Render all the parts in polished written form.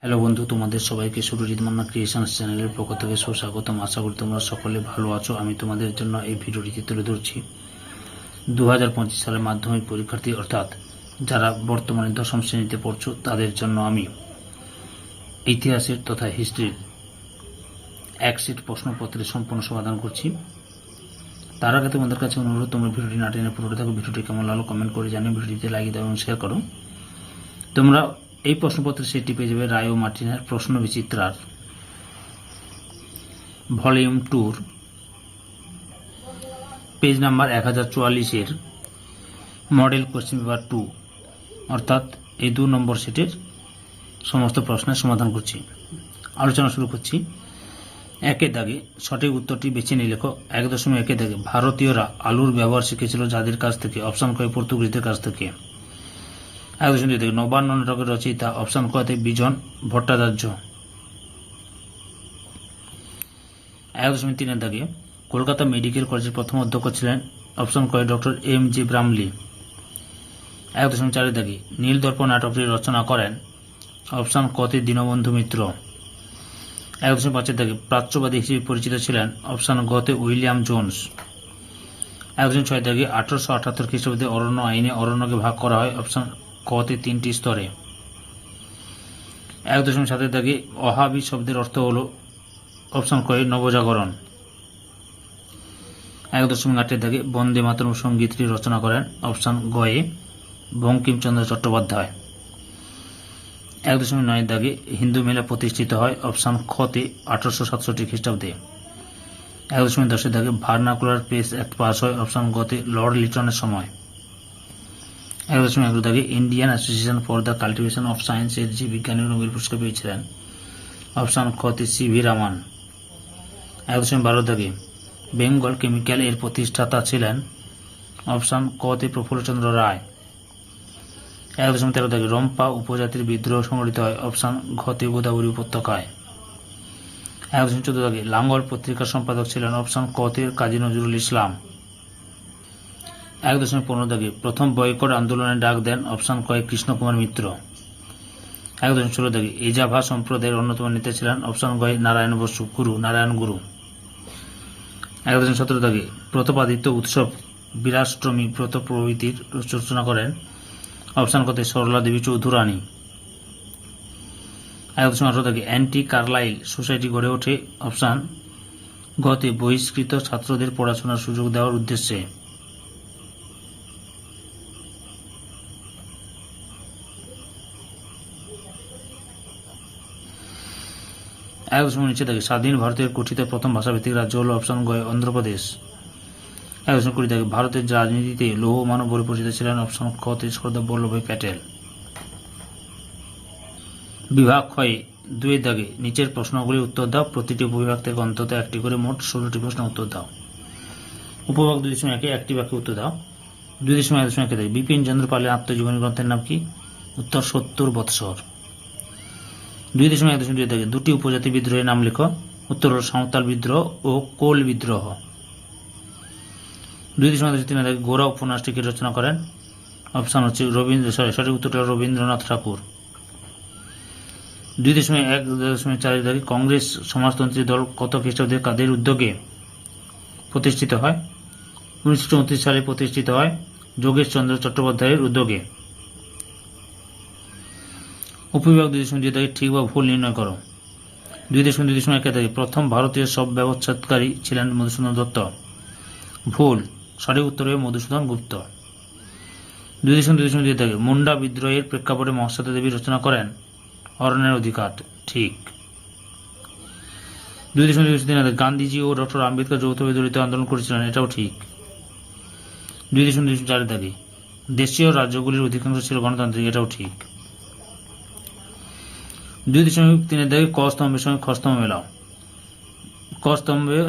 Hello বন্ধু, তোমাদের সবাইকে সুরজিৎ মান্না ক্রিয়েশনস চ্যানেলের পক্ষ থেকে সুস্বাগতম। আশা করি তোমরা সকলে ভালো আছো। আমি তোমাদের জন্য এই ভিডিওটি তুলে ধরছি 2025 সালের মাধ্যমিক পরীক্ষার্থী, অর্থাৎ যারা বর্তমানে দশম শ্রেণীতে পড়ছো তাদের জন্য আমি ইতিহাসের তথা হিস্ট্রির এক সেট প্রশ্নপত্রের সম্পূর্ণ সমাধান করছি। তার আগে তোমাদের কাছে অনুরোধ, তোমরা ভিডিওটি না টেনে পুরোটা থাকো। ভিডিওটি কেমন লাগলো কমেন্ট করে জানিয়ে ভিডিওটিতে লাইক দাও এবং শেয়ার করো। তোমরা এই প্রশ্নপত্রের সেটটি পেয়ে যাবে রায় ও মার্টিনের প্রশ্ন বিচিত্রার volume 2 page number 1044 model question paper 2, অর্থাৎ এই 2 নম্বর সেটের সমস্ত প্রশ্নের সমাধান করছি। আলোচনা শুরু করছি। একের দাগে সঠিক উত্তরটি বেছে নিয়ে লেখো। 1.1 দাগে ভারতীয়রা আলুর ব্যবহার শিখেছিল যাদের কাছ থেকে? অপশন ক পর্তুগিজদের কাছ থেকে। 1.2 দাগে নবান্ন নাটকের রচয়িতা? অপশন ক বিজন ভট্টাচার্য। 1.3 দাগে কলকাতা মেডিকেল কলেজের প্রথম অধ্যক্ষ ছিলেন? অপশন ক ডক্টর এম.জি. ব্রামলি। 1.4 দাগে নীলদর্পণ নাটকটি রচনা করেন? অপশন ক দীনবন্ধু মিত্র। 1.5 দাগে প্রাচ্যবাদী হিসেবে পরিচিত ছিলেন? অপশন গ উইলিয়াম জোন্স। 1.6 দাগে 1878 খ্রিস্টাব্দে অরণ্য আইনে অরণ্যকে ভাগ করা হয়? অপশন ক 3টি স্তরে। 1.7 দাগে ওহাবি শব্দের অর্থ হল? অপশন ক নবজাগরণ। 1.8 দাগে বন্দে মাতরম সঙ্গীতটি রচনা করেন? অপশন গ বঙ্কিমচন্দ্র চট্টোপাধ্যায়। 1.9 দাগে হিন্দু মেলা প্রতিষ্ঠিত হয়? অপশন খ 1867 খ্রিস্টাব্দে। 1.10 দাগে ভার্নাকুলার প্রেস অ্যাক্ট পাস হয়? অপশন গ লর্ড লিটনের সময়। 1.11 দাগে Indian association for the cultivation of science এর যে বিজ্ঞানী নোবেল পুরস্কার পেয়েছিলেন? অপশন খ সি.ভি. রামান। 1.12 দাগে বেঙ্গল কেমিক্যাল এর প্রতিষ্ঠাতা ছিলেন? অপশন ক প্রফুল্লচন্দ্র রায়। 1.13 দাগে রম্পা উপজাতির বিদ্রোহ সংঘটিত হয়? অপশন ঘ গোদাবরী উপত্যকায়। 1.14 দাগে লাঙ্গল পত্রিকার সম্পাদক ছিলেন? অপশন ক কাজী নজরুল ইসলাম। 1.15 দাগে প্রথম বয়কট আন্দোলনের ডাক দেন? অপশন ক কৃষ্ণকুমার মিত্র। 1.16 দাগে এজাভা সম্প্রদায়ের অন্যতম নেতা ছিলেন? অপশন গ নারায়ণ বসু নারায়ণ গুরু। 1.17 দাগে প্রতাপাদিত্য উৎসব বীরাষ্ট্রমী ব্রত প্রভৃতির রচনা করেন? অপশন ক সরলা দেবী চৌধুরানী। 1.18 দাগে অ্যান্টি কার্লাইল সোসাইটি গড়ে ওঠে? অপশন গ বহিষ্কৃত ছাত্রদের পড়াশোনার সুযোগ দেওয়ার উদ্দেশ্যে। 1.19 দাগে স্বাধীন ভারতের গঠিত প্রথম ভাষাভিত্তিক রাজ্য হল? অপশন গ অন্ধ্রপ্রদেশ। 1.20 দাগে ভারতের রাজনীতিতে লৌহ মানব বলে পরিচিত ছিলেন? অপশন খ সর্দার বল্লভভাই প্যাটেল। বিভাগ ক্ষয়ে 2 দাগে নিচের প্রশ্নগুলি উত্তর দাও। প্রতিটি উপবিভাগ থেকে অন্তত একটি করে মোট 16টি প্রশ্ন উত্তর দাও। উপবিভাগ 2.1 একটি বাক্যে উত্তর দাও। 2.1 দাগে বিপিন চন্দ্র পালের আত্মজীবনী গ্রন্থের নাম কি? উত্তর 70 বৎসর। 2.1 দাগে দুটি উপজাতি বিদ্রোহের নাম লেখো। উত্তর হল সাঁওতাল বিদ্রোহ ও কোল বিদ্রোহ। 2.3 দাগে গোরা উপন্যাসটিকে রচনা করেন? অপশন হচ্ছে সঠিক উত্তরটা রবীন্দ্রনাথ ঠাকুর। 2.1.4 দাগে কংগ্রেস সমাজতন্ত্রী দল কত খ্রিস্টাব্দে কাদের উদ্যোগে প্রতিষ্ঠিত হয়? 1934 সালে প্রতিষ্ঠিত হয় যোগেশ চন্দ্র চট্টোপাধ্যায়ের উদ্যোগে। উপবিভাগ 2.2 দাগে ঠিক বা ভুল নির্ণয় করো। 2.2.1 দাগে প্রথম ভারতীয় সব ব্যবচ্ছেদকারী ছিলেন মধুসূদন দত্ত। ভুল। সঠিক উত্তর হবে মধুসূদন গুপ্ত। 2.2 দাগে মুন্ডা বিদ্রোহের প্রেক্ষাপটে মহাশ্বেতা দেবী রচনা করেন? অরণ্যের অধিকার। ঠিক। 2.2 দাগে গান্ধীজি ও ডক্টর আম্বেদকর যৌথভাবে দলিত আন্দোলন করেছিলেন? এটাও ঠিক। 2.2 দাগে দেশীয় রাজ্যগুলির অধিকাংশ ছিল গণতান্ত্রিক? এটাও ঠিক। 2.3 দাগে ক স্তম্ভের সঙ্গে খ স্তম্ভ মেলাও। ক স্তম্ভে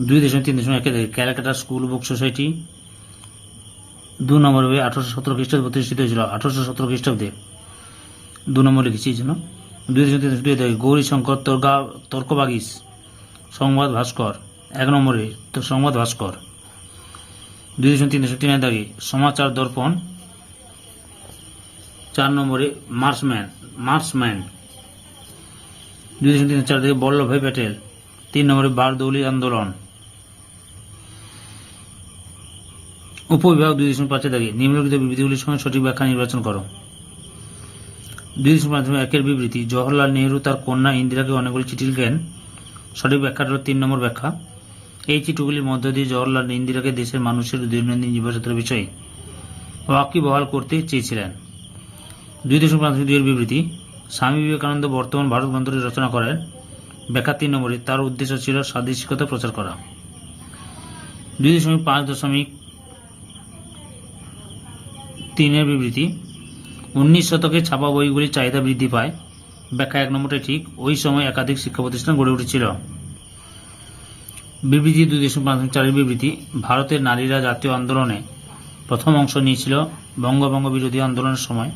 2.3.1 দাগে ক্যালকাটা স্কুল বুক সোসাইটি 2 নম্বর 1817 খ্রিস্টাব্দে প্রতিষ্ঠিত হয়েছিল? 1817 খ্রিস্টাব্দে 2 নম্বর লিখেছি এই জন্য। 2.3 দাগে গৌরীশঙ্কর তর্কবাগীশ সংবাদ ভাস্কর 1 নম্বরে সংবাদ ভাস্কর। 2.3 দাগে সমাচার দর্পণ 4 নম্বরে মার্সম্যান 2.4 থেকে বল্লভভাই প্যাটেল। 3 নম্বরে বারদৌলি আন্দোলন। উপবিভাগ 2.5 থেকে নিম্নলিখিত বিবৃতিগুলির সঙ্গে সঠিক ব্যাখ্যা নির্বাচন করো। 2.1 বিবৃতি, জওহরলাল নেহরু তার কন্যা ইন্দিরাকে অনেকগুলি চিঠি লিখেন। সঠিক ব্যাখ্যাটা হল 3 নম্বর ব্যাখ্যা। এই চিঠিগুলির মধ্য দিয়ে জওহরলাল ইন্দিরাকে দেশের মানুষের দৈনন্দিন জীবনযাত্রার বিষয়ে ওয়াকিবহাল করতে চেয়েছিলেন। 2.2 বিবৃতি, স্বামী বিবেকানন্দ বর্তমান ভারত গ্রন্থটি রচনা করেন। ব্যাখ্যা 3 নম্বরে, তার উদ্দেশ্য ছিল স্বাদেশিকতা প্রচার করা। 2.5.3 বিবৃতি, 19 শতকে ছাপা বইগুলির চাহিদা বৃদ্ধি পায়। ব্যাখ্যা 1 নম্বরটাই ঠিক, ওই সময় একাধিক শিক্ষা প্রতিষ্ঠান গড়ে উঠেছিল। বিবৃতি 2.5.4 বিবৃতি, ভারতের নারীরা জাতীয় আন্দোলনে প্রথম অংশ নিয়েছিল বঙ্গভঙ্গ বিরোধী আন্দোলনের সময়।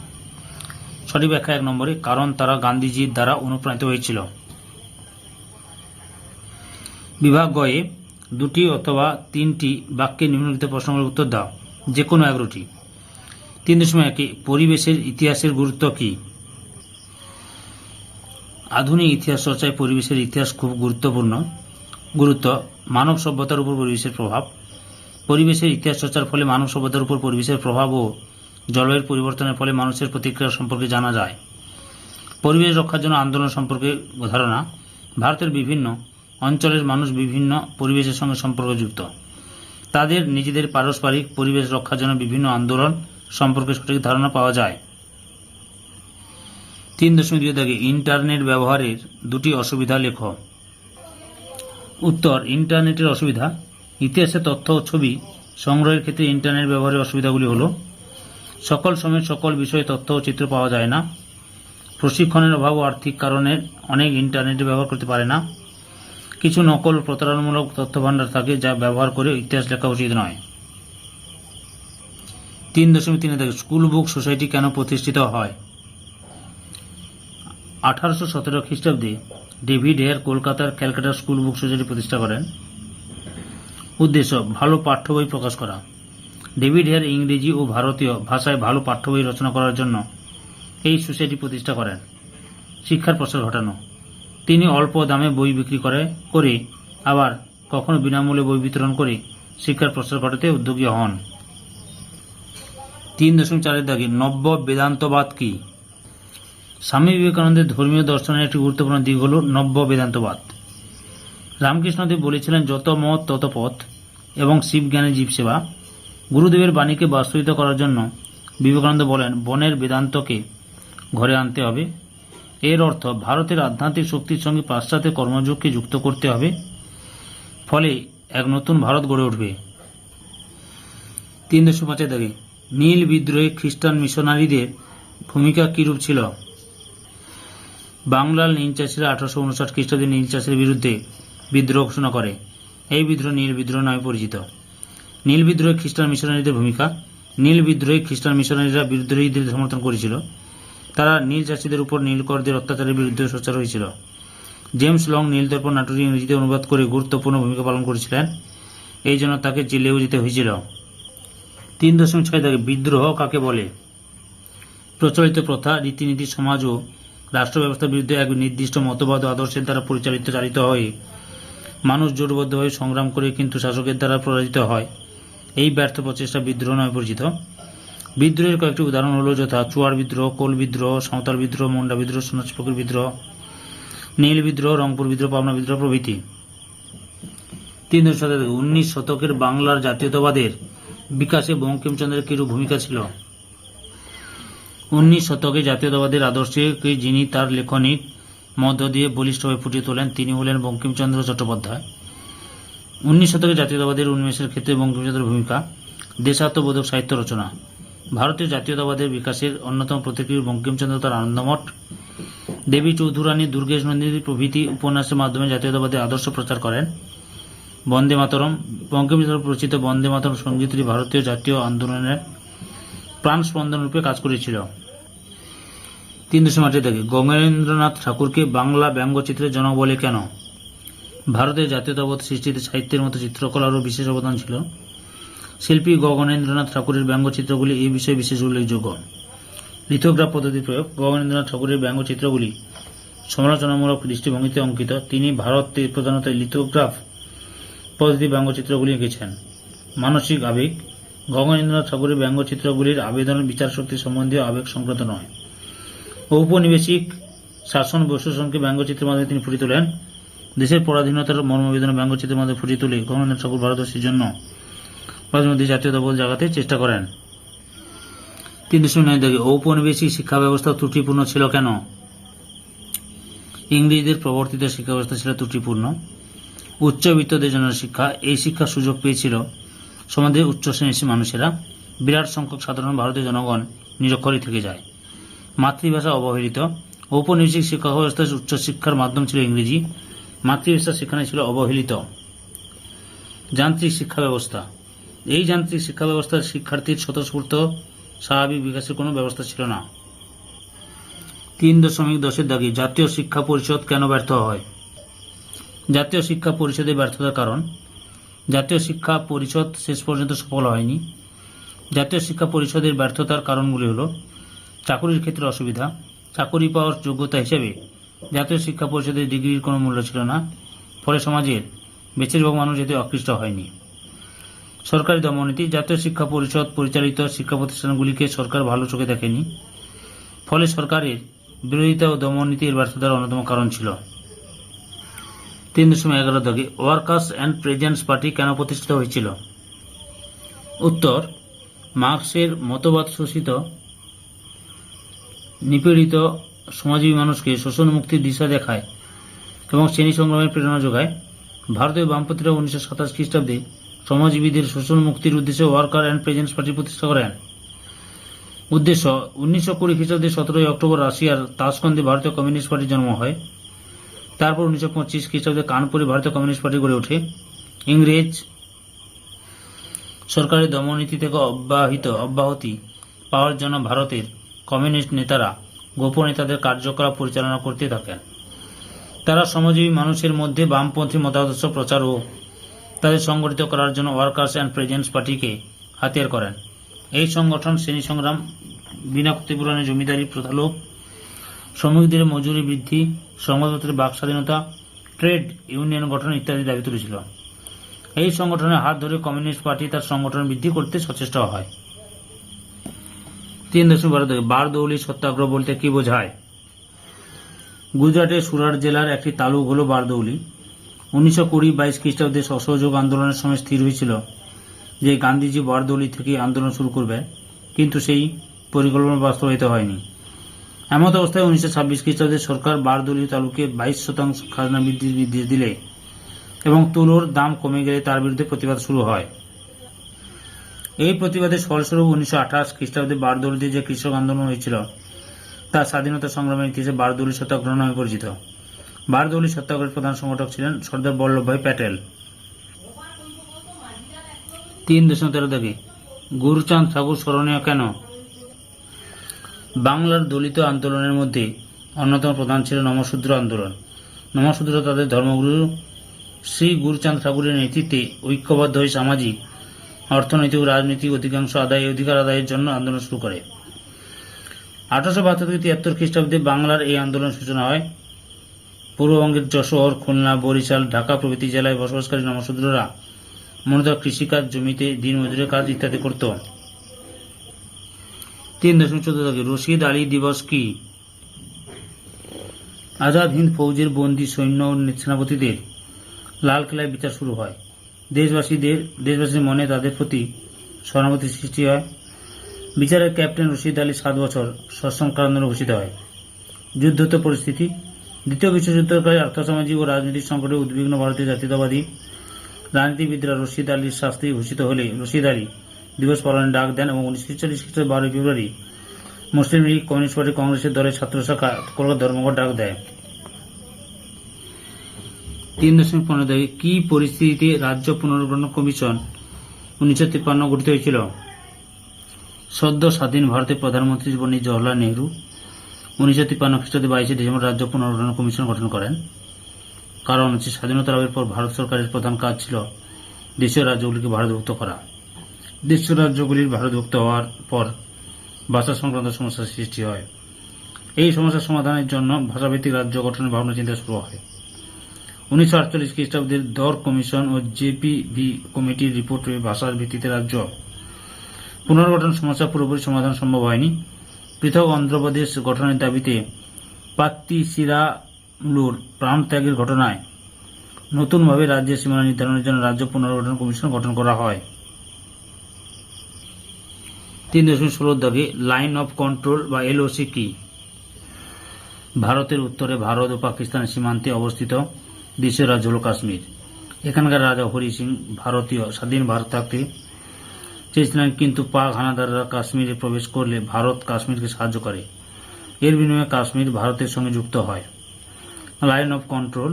সঠিক ব্যাখ্যা 1 নম্বরে, কারণ তারা গান্ধীজির দ্বারা অনুপ্রাণিত হয়েছিল। বিভাগ গয়ে 2টি অথবা 3টি বাক্যে নিম্নলিখিত প্রশ্নগুলোর উত্তর দাও, যে কোনো 11টি। 3.1 পরিবেশের ইতিহাসের গুরুত্ব কি? আধুনিক ইতিহাস চর্চায় পরিবেশের ইতিহাস খুব গুরুত্বপূর্ণ। গুরুত্ব, মানব সভ্যতার উপর পরিবেশের প্রভাব। পরিবেশের ইতিহাস চর্চার ফলে মানব সভ্যতার উপর পরিবেশের প্রভাব ও জলবায়ুর পরিবর্তনের ফলে মানুষের প্রতিক্রিয়া সম্পর্কে জানা যায়। পরিবেশ রক্ষার জন্য আন্দোলন সম্পর্কে ধারণা, ভারতের বিভিন্ন অঞ্চলের মানুষ বিভিন্ন পরিবেশের সঙ্গে সম্পর্কযুক্ত। তাদের নিজেদের পারস্পরিক পরিবেশ রক্ষার জন্য বিভিন্ন আন্দোলন সম্পর্কে সঠিক ধারণা পাওয়া যায়। 3.2 ইন্টারনেট ব্যবহারের 2টি অসুবিধা লেখো। উত্তর, ইন্টারনেটের অসুবিধা, ইতিহাসের তথ্য ও ছবি সংগ্রহের ক্ষেত্রে ইন্টারনেট ব্যবহারের অসুবিধাগুলি হল, সকল সময় সকল বিষয়ে তথ্য ও চিত্র পাওয়া যায় না, প্রশিক্ষণের অভাব ও আর্থিক কারণে অনেক ইন্টারনেট ব্যবহার করতে পারে না, কিছু নকল প্রতারণামূলক তথ্য ভাণ্ডার থাকে যা ব্যবহার করে ইতিহাস লেখা উচিত নয়। 3.3 স্কুল বুক সোসাইটি কেন প্রতিষ্ঠিত হয়? 1817 খ্রিস্টাব্দে ডেভিড হেয়ার কলকাতার ক্যালকাটা স্কুল বুক সোসাইটি প্রতিষ্ঠা করেন। উদ্দেশ্য, ভালো পাঠ্য বই প্রকাশ করা। ডেভিড হেয়ার ইংরেজি ও ভারতীয় ভাষায় ভালো পাঠ্য বই রচনা করার জন্য এই সোসাইটি প্রতিষ্ঠা করেন। শিক্ষার প্রসার ঘটানো, তিনি অল্প দামে বই বিক্রি করে আবার কখনো বিনামূল্যে বই বিতরণ করে শিক্ষার প্রসার ঘটাতে উদ্যোগী হন। 3.4 নব্য বেদান্তবাদ কি? স্বামী বিবেকানন্দের ধর্মীয় দর্শনের একটি গুরুত্বপূর্ণ দিক হল নব্য বেদান্তবাদ। রামকৃষ্ণদেব বলেছিলেন, যত মত তত পথ এবং শিব জ্ঞানে জীব সেবা। গুরুদেবের বাণীকে বাস্তবিত করার জন্য বিবেকানন্দ বলেন, বনের বেদান্তকে ঘরে আনতে হবে। এর অর্থ ভারতের আধ্যাত্মিক শক্তির সঙ্গে পাশ্চাত্যের কর্মযোগকে যুক্ত করতে হবে, ফলে এক নতুন ভারত গড়ে উঠবে। 3.5 নীল বিদ্রোহে খ্রিস্টান মিশনারিদের ভূমিকা কিরূপ ছিল? বাংলার নীল চাষিরা 1859 খ্রিস্টাব্দে নীল চাষের বিরুদ্ধে বিদ্রোহ ঘোষণা করে। এই বিদ্রোহ নীল বিদ্রোহ নামে পরিচিত। নীল বিদ্রোহে খ্রিস্টান মিশনারিদের ভূমিকা, নীল বিদ্রোহে খ্রিস্টান মিশনারিরা বিদ্রোহীদের সমর্থন করেছিল। তারা নীল চাষিদের উপর নীলকরদের অত্যাচারের বিরুদ্ধে সোচ্চার হয়েছিল। জেমস লং নীলদর্পণ নাটকটি ইংরেজিতে অনুবাদ করে গুরুত্বপূর্ণ ভূমিকা পালন করেছিলেন, এই জন্য তাকে জেলেও যেতে হয়েছিল। 3.6 বিদ্রোহ কাকে বলে? প্রচলিত প্রথা, রীতিনীতি, সমাজ ও রাষ্ট্র ব্যবস্থার বিরুদ্ধে এক নির্দিষ্ট মতবাদ ও আদর্শের দ্বারা চালিত হয়ে মানুষ জোটবদ্ধভাবে সংগ্রাম করে কিন্তু শাসকের দ্বারা পরাজিত হয়, এই ব্যর্থ প্রচেষ্টা বিদ্রোহ নামে পরিচিত। বিদ্রোহের কয়েকটি উদাহরণ হল যথা চুয়ার বিদ্রোহ, কোল বিদ্রোহ, সাঁওতাল বিদ্রোহ, মুন্ডা বিদ্রোহ, সন্ন্যাসীপক্ষের বিদ্রোহ, নীল বিদ্রোহ, রংপুর বিদ্রোহ, পাবনা বিদ্রোহ প্রভৃতি। 3.7 19 শতকের বাংলার জাতীয়তাবাদের বিকাশে বঙ্কিমচন্দ্রের কিরূপ ভূমিকা ছিল? 19 শতকে জাতীয়তাবাদের আদর্শকে যিনি তার লেখনীর মধ্য দিয়ে বলিষ্ঠভাবে ফুটিয়ে তোলেন তিনি হলেন বঙ্কিমচন্দ্র চট্টোপাধ্যায়। 19 শতকে জাতীয়তাবাদের উন্মেষের ক্ষেত্রে বঙ্কিমচন্দ্রের ভূমিকা, দেশাত্মবোধক সাহিত্য রচনা। ভারতীয় জাতীয়তাবাদের বিকাশের অন্যতম প্রতিক্রিয়া বঙ্কিমচন্দ্র তার আনন্দমঠ, দেবী চৌধুরানী, দুর্গেশ নন্দিনী প্রভৃতি উপন্যাসের মাধ্যমে জাতীয়তাবাদের আদর্শ প্রচার করেন। বন্দে মাতরম, বঙ্কিমচন্দ্র রচিত বন্দে মাতরম সঙ্গীতটি ভারতীয় জাতীয় আন্দোলনের প্রাণ স্পন্দন রূপে কাজ করেছিল। 3.8 গগনেন্দ্রনাথ ঠাকুরকে বাংলা ব্যঙ্গচিত্রের জনক বলে কেন? ভারতের জাতীয়তাবাদ সৃষ্টিতে সাহিত্যের মতো চিত্রকলারও বিশেষ অবদান ছিল। শিল্পী গগনেন্দ্রনাথ ঠাকুরের ব্যঙ্গচিত্রগুলি এই বিষয়ে বিশেষ উল্লেখযোগ্য। লিথোগ্রাফ পদ্ধতির প্রয়োগ। গগনেন্দ্রনাথ ঠাকুরের ব্যঙ্গচিত্রগুলি সমালোচনামূলক দৃষ্টিভঙ্গিতে অঙ্কিত। তিনি ভারতে প্রধানত লিথোগ্রাফ পদ্ধতির ব্যঙ্গচিত্রগুলি এঁকেছেন। মানসিক আবেগ। গগনেন্দ্রনাথ ঠাকুরের ব্যঙ্গচিত্রগুলির আবেদন বিচারশক্তি সম্বন্ধীয় আবেগ সংক্রান্ত নয়। ঔপনিবেশিক শাসন বৈশোষণকে ব্যঙ্গচিত্রের মাধ্যমে তিনি ফুটিয়ে তোলেন। দেশের পরাধীনতার মর্মবেদনা ব্যঙ্গচিত্রের মাধ্যমে ফুটিয়ে তুলে গগনেন্দ্রনাথ ঠাকুর ভারতবর্ষের জন্য মধ্যে জাতীয়তাবোধ জাগাতে চেষ্টা করেন। 3.9 ঔপনিবেশিক শিক্ষা ব্যবস্থা ত্রুটিপূর্ণ ছিল কেন? ইংরেজদের প্রবর্তিত শিক্ষা ব্যবস্থা ছিল ত্রুটিপূর্ণ। উচ্চবিত্তদের জন্য শিক্ষা, এই শিক্ষার সুযোগ পেয়েছিল সমাজের উচ্চ শ্রেণীর মানুষেরা। বিরাট সংখ্যক সাধারণ ভারতীয় জনগণ নিরক্ষরই থেকে যায়। মাতৃভাষা অবহেলিত। ঔপনিবেশিক শিক্ষা ব্যবস্থার উচ্চশিক্ষার মাধ্যম ছিল ইংরেজি। মাতৃভাষা সেখানে ছিল অবহেলিত। যান্ত্রিক শিক্ষা ব্যবস্থা। এই যান্ত্রিক শিক্ষা ব্যবস্থার শিক্ষার্থীর স্বতঃস্ফূর্ত স্বাভাবিক বিকাশের কোনো ব্যবস্থা ছিল না। 3.10 জাতীয় শিক্ষা পরিষদ কেন ব্যর্থ হয়? জাতীয় শিক্ষা পরিষদের ব্যর্থতার কারণ। জাতীয় শিক্ষা পরিষদ শেষ পর্যন্ত সফল হয়নি। জাতীয় শিক্ষা পরিষদের ব্যর্থতার কারণগুলি হল: চাকুরির ক্ষেত্রে অসুবিধা। চাকুরি পাওয়ার যোগ্যতা হিসেবে জাতীয় শিক্ষা পরিষদের ডিগ্রির কোনো মূল্য ছিল না, ফলে সমাজের বেশিরভাগ মানুষ এতে আকৃষ্ট হয়নি। সরকারি দমননীতি। জাতীয় শিক্ষা পরিষদ পরিচালিত শিক্ষা প্রতিষ্ঠানগুলিকে সরকার ভালো চোখে দেখেনি, ফলে সরকারের বিরোধিতা ও দমননীতির ব্যর্থতার অন্যতম কারণ ছিল। 3.11 ওয়ার্কার্স অ্যান্ড পেজেন্টস পার্টি কেন প্রতিষ্ঠিত হয়েছিল? উত্তর: মার্ক্সের মতবাদ শোষিত নিপীড়িত সমাজজীবী মানুষকে শোষণ মুক্তির দিশা দেখায় এবং শ্রেণী সংগ্রামের প্রেরণা যোগায়। ভারতীয় বামপন্থীরা 1927 খ্রিস্টাব্দে শ্রমজীবীদের শোষণ মুক্তির উদ্দেশ্যে ওয়ার্কার অ্যান্ড পেজেন্টস পার্টি প্রতিষ্ঠা করেন। উদ্দেশ্য: 1920 খ্রিস্টাব্দে 17 অক্টোবর রাশিয়ার তাশকন্দে ভারতীয় কমিউনিস্ট পার্টির জন্ম হয়। তারপর 1925 খ্রিস্টাব্দে কানপুরে ভারতীয় কমিউনিস্ট পার্টি গড়ে ওঠে। ইংরেজ সরকারের দমননীতি থেকে অব্যাহতি পাওয়ার জন্য ভারতের কমিউনিস্ট নেতারা গোপনে তাদের কার্যকলাপ পরিচালনা করতে থাকেন। তারা শ্রমজীবী মানুষের মধ্যে বামপন্থী মতাদর্শ প্রচার ও তাদের সংগঠিত করার জন্য ওয়ার্কার্স অ্যান্ড পেজেন্টস পার্টিকে হাতিয়ার করেন। এই সংগঠন শ্রেণী সংগ্রাম, বিনা ক্ষতিপূরণের জমিদারি প্রথালোপ, শ্রমিকদের মজুরি বৃদ্ধি, সংবাদপত্রের বাক স্বাধীনতা, ট্রেড ইউনিয়ন গঠন ইত্যাদি দাবি তুলেছিল। এই সংগঠনের হাত ধরে কমিউনিস্ট পার্টি তার সংগঠন বৃদ্ধি করতে সচেষ্ট হয়। 3.12 বারদৌলি সত্যাগ্রহ বলতে কি বোঝায়? গুজরাটের সুরাট জেলার একটি তালুক হল বারদৌলি। 1920-22 খ্রিস্টাব্দে অসহযোগ আন্দোলনের সময় স্থির হয়েছিল যে গান্ধীজি বারদৌলি থেকে আন্দোলন শুরু করবে, কিন্তু সেই পরিকল্পনা বাস্তবায়িত হয়নি। এমত অবস্থায় 1926 খ্রিস্টাব্দে সরকার বারদৌলি তালুকে 22% খাজনা বৃদ্ধির নির্দেশ দিলে এবং তুলোর দাম কমে গেলে তার বিরুদ্ধে প্রতিবাদ শুরু হয়। এই প্রতিবাদের ফলস্বরূপ 1928 খ্রিস্টাব্দে বারদৌলিতে যে কৃষক আন্দোলন হয়েছিল তা স্বাধীনতা সংগ্রামের ইতিহাসে বারদৌলি সত্যাগ্রহ নামে পরিচিত। বারদৌলি সত্যাগ্রহের প্রধান সংগঠক ছিলেন সর্দার বল্লভভাই প্যাটেল। 3.13 গুরুচাঁদ ঠাকুর স্মরণীয় কেন? বাংলার দলিত আন্দোলনের মধ্যে অন্যতম প্রধান ছিল নমশূদ্র আন্দোলন। নমশূদ্র তাদের ধর্মগুরু শ্রী গুরুচাঁদ ঠাকুরের নেতৃত্বে ঐক্যবদ্ধ হয়ে সামাজিক, অর্থনৈতিক ও রাজনৈতিক অধিকার আদায়ের জন্য আন্দোলন শুরু করে। 1872-73 খ্রিস্টাব্দে বাংলার এই আন্দোলন সূচনা হয়। পূর্ববঙ্গের যশোর, খুলনা, বরিশাল, ঢাকা প্রভৃতি জেলায় বসবাসকারী নমশূদ্ররা মূলত কৃষিকাজ, জমিতে দিনমজুরের কাজ ইত্যাদি করত। 3.14 রশিদ আলী দিবস কি? আজাদ হিন্দ ফৌজের বন্দী সৈন্য ও সেনাপতিদের লালকেল্লায় বিচার শুরু হয়। দেশবাসীর মনে তাদের প্রতি সহানুভূতি সৃষ্টি হয়। বিচারের ক্যাপ্টেন রশিদ আলী 7 বছর সশ্রম কারাদণ্ড ঘোষিত হয়। যুদ্ধোত্তর পরিস্থিতি। দ্বিতীয় বিশ্বযুদ্ধকালে আর্থসামাজিক ও রাজনৈতিক সংকটে উদ্বিগ্ন ভারতীয় জাতীয়তাবাদী রাজনীতিবিদরা রশিদ আলীর শাস্তি ঘোষিত হলে রশিদ আলী দিবস পালনের ডাক দেন এবং 1946 খ্রিস্টাব্দের 12 ফেব্রুয়ারি মুসলিম লীগ, কমিউনিস্ট পার্টি, কংগ্রেসের দলের ছাত্র শাখা কলকাতা ধর্মঘট ডাক দেয়। 3.15 কি পরিস্থিতিতে রাজ্য পুনর্গঠন কমিশন 1953 গঠিত হয়েছিল? সদ্য স্বাধীন ভারতের প্রধানমন্ত্রী পণ্ডিত জওহরলাল নেহরু 1953 খ্রিস্টাব্দে 22 ডিসেম্বর রাজ্য পুনর্গঠন কমিশন গঠন করেন। কারণ হচ্ছে স্বাধীনতা লাভের পর ভারত সরকারের প্রধান কাজ ছিল দেশীয় রাজ্যগুলিকে ভারতভুক্ত করা। দেশীয় রাজ্যগুলির ভারতভুক্ত হওয়ার পর ভাষা সংক্রান্ত সমস্যার সৃষ্টি হয়। এই সমস্যার সমাধানের জন্য ভাষাভিত্তিক রাজ্য গঠনের ভাবনা চিন্তা শুরু হয়। 1948 খ্রিস্টাব্দের দর কমিশন ও জেপিভি কমিটির রিপোর্টে ভাষার ভিত্তিতে রাজ্য পুনর্গঠন সমস্যা পুরোপুরি সমাধান সম্ভব হয়নি। পৃথক অন্ধ্রপ্রদেশ গঠনের দাবিতে পাত্তি সিরামুলুর প্রাণত্যাগের ঘটনায় নতুনভাবে রাজ্যের সীমানা নির্ধারণের জন্য রাজ্য পুনর্গঠন কমিশন গঠন করা হয়। 3.16 দাগে লাইন অফ কন্ট্রোল বা এলওসি কি? ভারতের উত্তরে ভারত ও পাকিস্তানের সীমান্তে অবস্থিত দেশের রাজ্য হল কাশ্মীর। এখানকার রাজা হরি সিং ভারতীয় স্বাধীন ভারত থাকতে চেয়েছিলেন, কিন্তু পাক হানাদাররা কাশ্মীরে প্রবেশ করলে ভারত কাশ্মীরকে সাহায্য করে। এর বিনিময়ে কাশ্মীর ভারতের সঙ্গে যুক্ত হয়। লাইন অফ কন্ট্রোল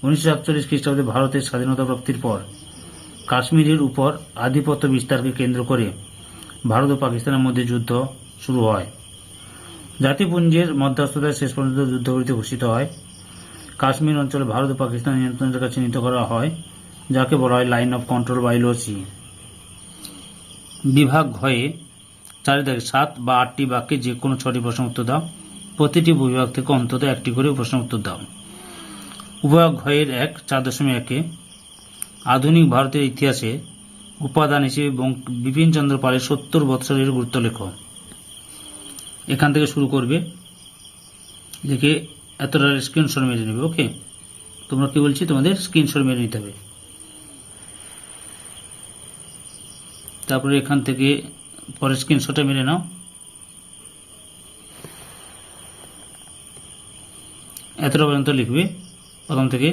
1947 খ্রিস্টাব্দে ভারতের স্বাধীনতা প্রাপ্তির পর কাশ্মীরের উপর আধিপত্য বিস্তারকে কেন্দ্র করে ভারত ও পাকিস্তানের মধ্যে যুদ্ধ শুরু হয়। জাতিপুঞ্জের মধ্যস্থতায় শেষ পর্যন্ত যুদ্ধবিরতি ঘোষিত হয়। কাশ্মীর অঞ্চলে ভারত ও পাকিস্তান নিয়ন্ত্রণের কাছে চিহ্নিত করা হয়, যাকে বলা হয় লাইন অফ কন্ট্রোল বা এলওসি। বিভাগ ঘয়ে 4 দাগে 7 বা 8টি বাক্যে যে কোনো 6টি প্রশ্ন উত্তর দাও। প্রতিটি বিভাগ থেকে অন্তত একটি করে প্রশ্ন উত্তর দাও। বিভাগ ঘয়ের 1 4.1 আধুনিক ভারতের ইতিহাসে উপাদান হিসেবে বিপিন চন্দ্র পালের 70 বৎসরের গুরুত্ব লেখো। এখান থেকে শুরু করবে, লিখে এতটা স্ক্রিনশট মেরে নেবে। ওকে, তোমরা কি বলছি, তোমাদের স্ক্রিনশট মেরে নিতে হবে। তারপরে এখান থেকে পরে স্ক্রিনশটে মেরে নাও। এতটা পর্যন্ত লিখবে প্রথম থেকে।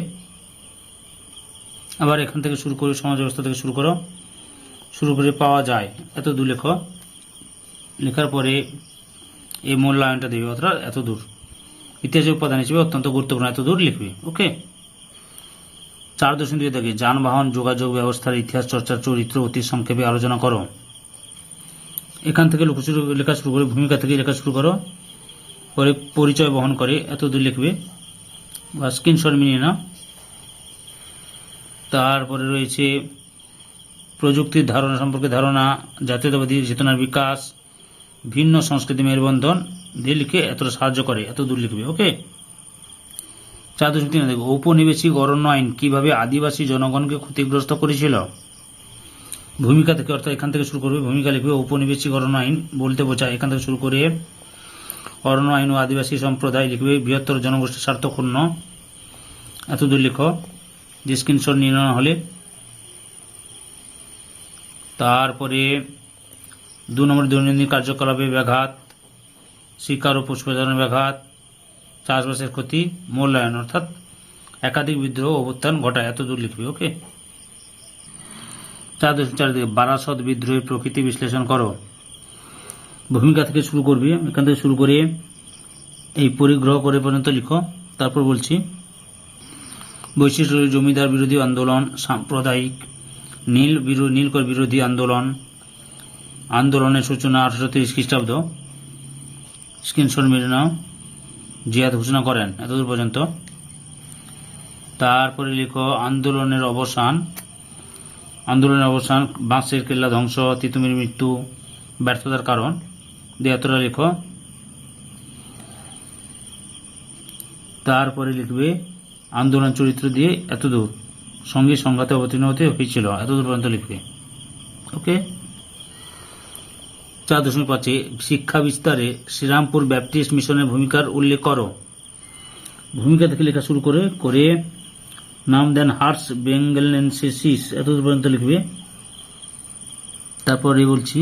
আবার এখান থেকে শুরু করে সমাজ ব্যবস্থা থেকে শুরু করো, শুরু করে পাওয়া যায় এত দূর লেখো। লেখার পরে এই মূল্যায়নটা দেবে, অর্থাৎ এত দূর ইতিহাসের উপাদান হিসেবে অত্যন্ত গুরুত্বপূর্ণ, এত দূর লিখবে। ওকে, 4.2 দাগে যানবাহন যোগাযোগ ব্যবস্থার ইতিহাস চর্চার চরিত্র অতি সংক্ষেপে আলোচনা করো। এখান থেকে লেখা শুরু করে, ভূমিকা থেকে লেখা শুরু করো, পরে পরিচয় বহন করে এত দূর লিখবে বা স্ক্রিনশট নিয়ে নাও। তারপরে রয়েছে প্রযুক্তির ধারণা সম্পর্কে ধারণা, জাতীয়তাবাদী চেতনার বিকাশ, ভিন্ন সংস্কৃতি মেলবন্ধন দিয়ে লিখে এতটা সাহায্য করে, এত দূর লিখবে। ওকে, 4.3 দেখো ঔপনিবেশিক অরণ্য আইন কিভাবে আদিবাসী জনগণকে ক্ষতিগ্রস্ত করেছিল। ভূমিকা থেকে, অর্থাৎ এখান থেকে শুরু করবে, ভূমিকা লিখবে। ঔপনিবেশিক অরণ্য আইন বলতে বোঝায়, এখান থেকে শুরু করে অরণ্য আইন ও আদিবাসী সম্প্রদায় লিখবে, বৃহত্তর জনগোষ্ঠীর স্বার্থ ক্ষুণ্ণ, এত দূর লিখো যে স্ক্রিনশট নিয়ে নেওয়া হলে। তারপরে 2 নম্বর দৈনন্দিন কার্যকলাপে ব্যাঘাত, শিকার ও পশুপালনের ব্যাঘাত, চাষবাসের ক্ষতি, মূল্যায়ন, অর্থাৎ একাধিক বিদ্রোহ অভ্যুত্থান ঘটায়, এত দূর লিখবে। ওকে, 4.4 দিকে বারাসত বিদ্রোহের প্রকৃতি বিশ্লেষণ করো। ভূমিকা থেকে শুরু করবে, এখান থেকে শুরু করে এই পরিগ্রহ করে পর্যন্ত লিখো। তারপর বলছি বৈশিষ্ট্য জমিদার বিরোধী আন্দোলন, সাম্প্রদায়িক নীলকর বিরোধী আন্দোলনের সূচনা 1830 খ্রিস্টাব্দ, স্ক্রিনশট মেরে নাও। জিয়াদ ঘোষণা করেন, এতদূর পর্যন্ত। তারপরে লিখো আন্দোলনের অবসান, বাঁশের কেল্লা ধ্বংস, তিতুমির মৃত্যু, ব্যর্থতার কারণ দিয়ে এতটা লিখো। তারপরে লিখবে আন্দোলন চরিত্র দিয়ে এতদূর, সঙ্গী সংঘাতে অবতীর্ণ হতে হয়েছিল, এতদূর পর্যন্ত লিখবে। ওকে, 4.5 শিক্ষা বিস্তারে শ্রীরামপুর ব্যাপটিস্ট মিশনের ভূমিকার উল্লেখ করো। ভূমিকা থেকে লেখা শুরু করে নাম দেন হার্স বেঙ্গলেন্সিস, এতদূর পর্যন্ত লিখবে। তারপরে বলছি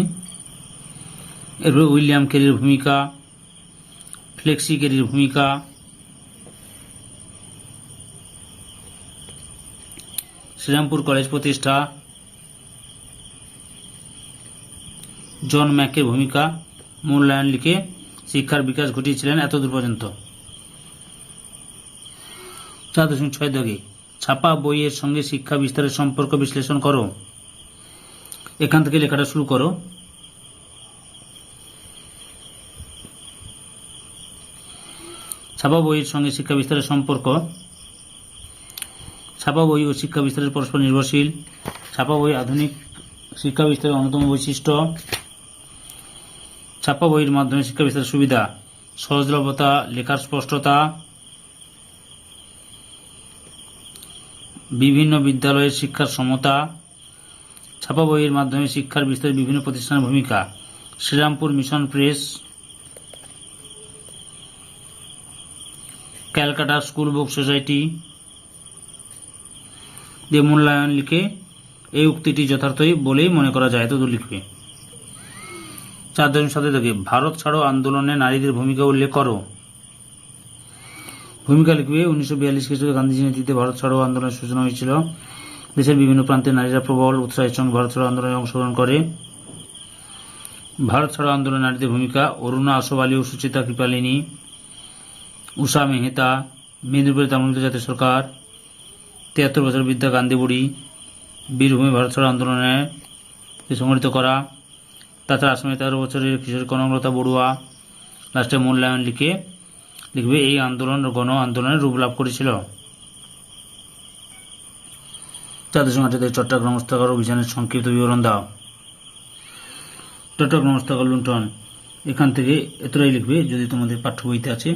এরপরে উইলিয়াম কেরির ভূমিকা, ফ্লেক্সি কেরির ভূমিকা, শ্রীরামপুর কলেজ প্রতিষ্ঠা, জন ম্যাকের ভূমিকা, মূল্যায়ন লিখে শিক্ষার বিকাশ ঘটিয়েছিলেন, এতদূর পর্যন্ত। 4.6 দাগে ছাপা বইয়ের সঙ্গে শিক্ষা বিস্তারের সম্পর্ক বিশ্লেষণ করো। এখান থেকে লেখাটা শুরু করো। ছাপা বইয়ের সঙ্গে শিক্ষা বিস্তারের সম্পর্ক, ছাপা বই ও শিক্ষা বিস্তারের পরস্পর নির্ভরশীল, ছাপা বই আধুনিক শিক্ষা বিস্তারের অন্যতম বৈশিষ্ট্য, ছাপা বইয়ের মাধ্যমে শিক্ষা বিস্তারের সুবিধা, সহজলভ্যতা, লেখার স্পষ্টতা, বিভিন্ন বিদ্যালয়ের শিক্ষার সমতা, ছাপা বইয়ের মাধ্যমে শিক্ষার বিস্তারে বিভিন্ন প্রতিষ্ঠানের ভূমিকা, Serampore mission press, Calcutta school book society দিয়ে মূল্যায়ন লিখে এই উক্তিটি যথার্থই বলেই মনে করা যায়, এতদূর লিখবে। 4.7 থেকে ভারত ছাড়ো আন্দোলনে নারীদের ভূমিকা উল্লেখ করো। ভূমিকা লিখবে 1942 খ্রিস্টাব্দে গান্ধীজির নেতৃত্বে ভারত ছাড়ো আন্দোলনের সূচনা হয়েছিল। দেশের বিভিন্ন প্রান্তে নারীরা প্রবল উৎসাহের সঙ্গে ভারত ছাড়ো আন্দোলনে অংশগ্রহণ করে। ভারত ছাড়ো আন্দোলনে নারীদের ভূমিকা: অরুণা আসফ আলী ও সুচিতা কৃপালিনী, উষা মেহতা, মেদিনীপুরের তামিলনাড়ু জাতীয় সরকার, 73 বছর বৃদ্ধা গান্ধী বুড়ি, বীরভূমে ভারত ছাড়ো আন্দোলনে সংগঠিত করা। তাছাড়া আসামে 13 বছরের কিশোরী কনকলতা বড়ুয়া। লাস্টে মূল্যায়ন লিখবে এই আন্দোলন গণ আন্দোলনের রূপ লাভ করেছিল। 4.8 থেকে চট্টগ্রাম হস্তাগার অভিযানের সংক্ষিপ্ত বিবরণ দাও। চট্টগ্রাম হস্তাগার লুণ্ঠন, এখান থেকে এতটাই লিখবে। যদি তোমাদের পাঠ্য বইতে আছে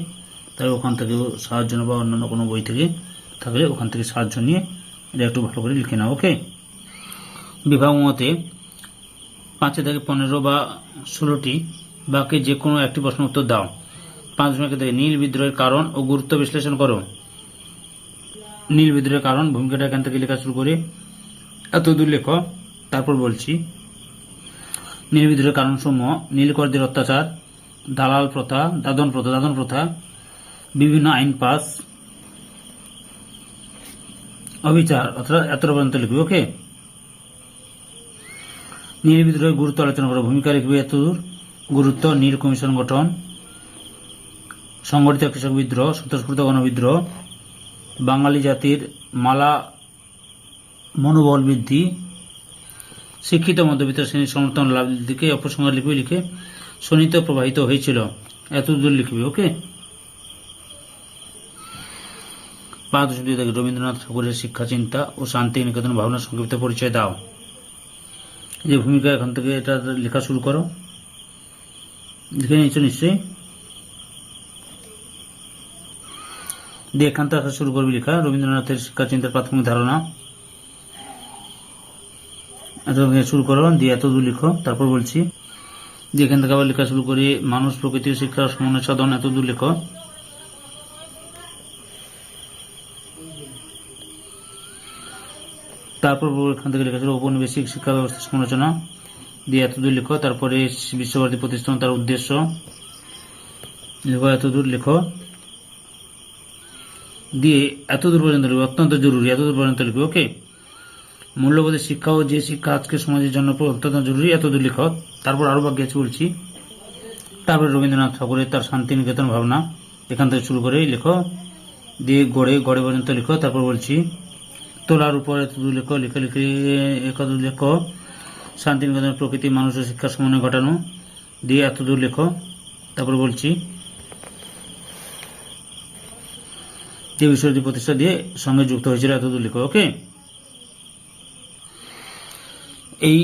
তাহলে ওখান থেকেও সাহায্য নেবা, অন্যান্য কোনো বই থেকে থাকলে ওখান থেকে সাহায্য নিয়ে এটা একটু ভালো করে লিখে নাও। ওকে। বিভাগ মতে 5 থেকে 15 বা 16টি বাক্যে যে কোনো একটি প্রশ্ন উত্তর দাও। 5 থেকে নীল বিদ্রোহের কারণ ও গুরুত্ব বিশ্লেষণ করো। নীল বিদ্রোহের কারণ, ভূমিকাটা এখান থেকে লেখা শুরু করে এত দূর লেখো, তারপর বলছি। নীল বিদ্রোহের কারণসমূহ: নীলকরদের অত্যাচার, দালাল প্রথা, দাদন প্রথা, বিভিন্ন আইন পাস, অবিচার, অর্থাৎ এত পর্যন্ত লিখবে। ওকে। নীল বিদ্রোহের গুরুত্ব আলোচনা করো। ভূমিকা লিখবে এতদূর। গুরুত্ব: নীল কমিশন গঠন, সংগঠিত কৃষক বিদ্রোহ, স্বতঃস্ফূর্ত গণবিদ্রোহ, বাঙালি জাতির মালা মনোবল বৃদ্ধি, শিক্ষিত মধ্যবিত্ত শ্রেণীর সমর্থন লাভের দিকে উপসংহার লিখে শোণিত প্রবাহিত হয়েছিল, এতদূর লিখবে। ওকে। 5.2 থেকে রবীন্দ্রনাথ ঠাকুরের শিক্ষা চিন্তা ও শান্তি নিকেতন ভাবনার সংক্ষিপ্ত পরিচয় দাও। যে ভূমিকা এখান থেকে এটা লেখা শুরু করো, লিখে নিচ্ছ নিশ্চয়ই। দিয়ে এখান থেকে শুরু করবি লেখা। রবীন্দ্রনাথের শিক্ষা চিন্তার প্রাথমিক ধারণা, এত শুরু করো, দিয়ে এতদূর লিখো, তারপর বলছি। দিয়ে এখান থেকে আবার লেখা শুরু করি মানুষ প্রকৃতি ও শিক্ষার সমন্বয় সাধন, এতদূর লেখো। তারপর এখান থেকে লেখা ছিল ঔপনিবেশিক শিক্ষা ব্যবস্থা সমালোচনা, দিয়ে এতদূর লেখো। তারপরে বিশ্বভারতী প্রতিষ্ঠান, তার উদ্দেশ্য লেখো, এতদূর লেখো। দিয়ে এতদূর পর্যন্ত লিখবে, অত্যন্ত জরুরি, এতদূর পর্যন্ত লিখবে। ওকে। মূল্যবোধের শিক্ষা ও যে শিক্ষা আজকের সমাজের জন্য অত্যন্ত জরুরি, এতদূর লিখো। তারপর আরো বাকি আছে বলছি। তারপরে রবীন্দ্রনাথ ঠাকুরের তার শান্তি নিকেতন ভাবনা, এখান থেকে শুরু করে লেখো, দিয়ে গড়ে পর্যন্ত লিখো। তারপর বলছি তোলার উপর এতদূর লেখো, লিখে এতদূর লেখো। শান্তিনিকেতনের প্রকৃতি, মানুষ ও শিক্ষার সমন্বয় ঘটানো, দিয়ে এতদূর লেখো। তারপর বলছি যে বিশ্বভারতী প্রতিষ্ঠা দিয়ে সঙ্গে যুক্ত হয়েছিল, এতদূর লেখো। ওকে। এই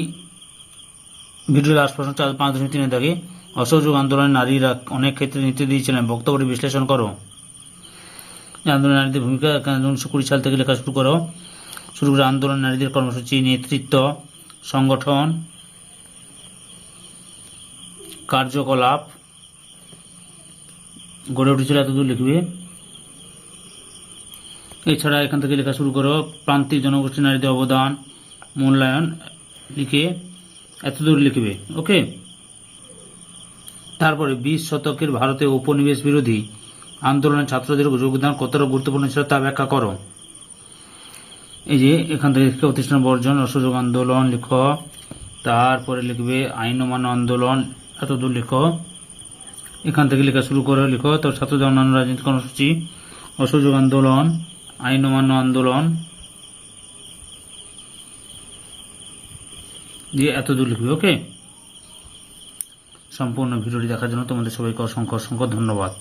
ভিডিওর লাস্ট প্রশ্ন 5.3 থাকে অসহযোগ আন্দোলনে নারীরা অনেক ক্ষেত্রে নেতৃত্ব দিয়েছিলেন, বক্তব্যটি বিশ্লেষণ করো। আন্দোলন নারীদের ভূমিকা 1920 সাল থেকে লেখা শুরু করো। শুরু করে আন্দোলন নারীদের কর্মসূচি, নেতৃত্ব, সংগঠন, কার্যকলাপ গড়ে উঠেছিল, এতদূর লিখবে। এছাড়া এখান থেকে লেখা শুরু করো প্রান্তিক জনগোষ্ঠী নারীদের অবদান, মূল্যায়ন লিখে এতদূর লিখবে। ওকে। তারপরে 20 শতকের ভারতে উপনিবেশ বিরোধী আন্দোলনে ছাত্রদের যোগদান কতটা গুরুত্বপূর্ণ ছিল তা ব্যাখ্যা করো। এই যে এখান থেকে শিক্ষা প্রতিষ্ঠান বর্জন, অসহযোগ আন্দোলন লিখো। তারপরে লিখবে আইন অমান্য আন্দোলন, এতদূর লিখো। এখান থেকে লেখা শুরু করে লিখো। তো ছাত্রদের অন্যান্য রাজনৈতিক কর্মসূচি, অসহযোগ আন্দোলন, আইন অমান্য আন্দোলন দিয়ে এতদূর লিখবে। ওকে। সম্পূর্ণ ভিডিওটি দেখার জন্য তোমাদের সবাইকে অসংখ্য ধন্যবাদ।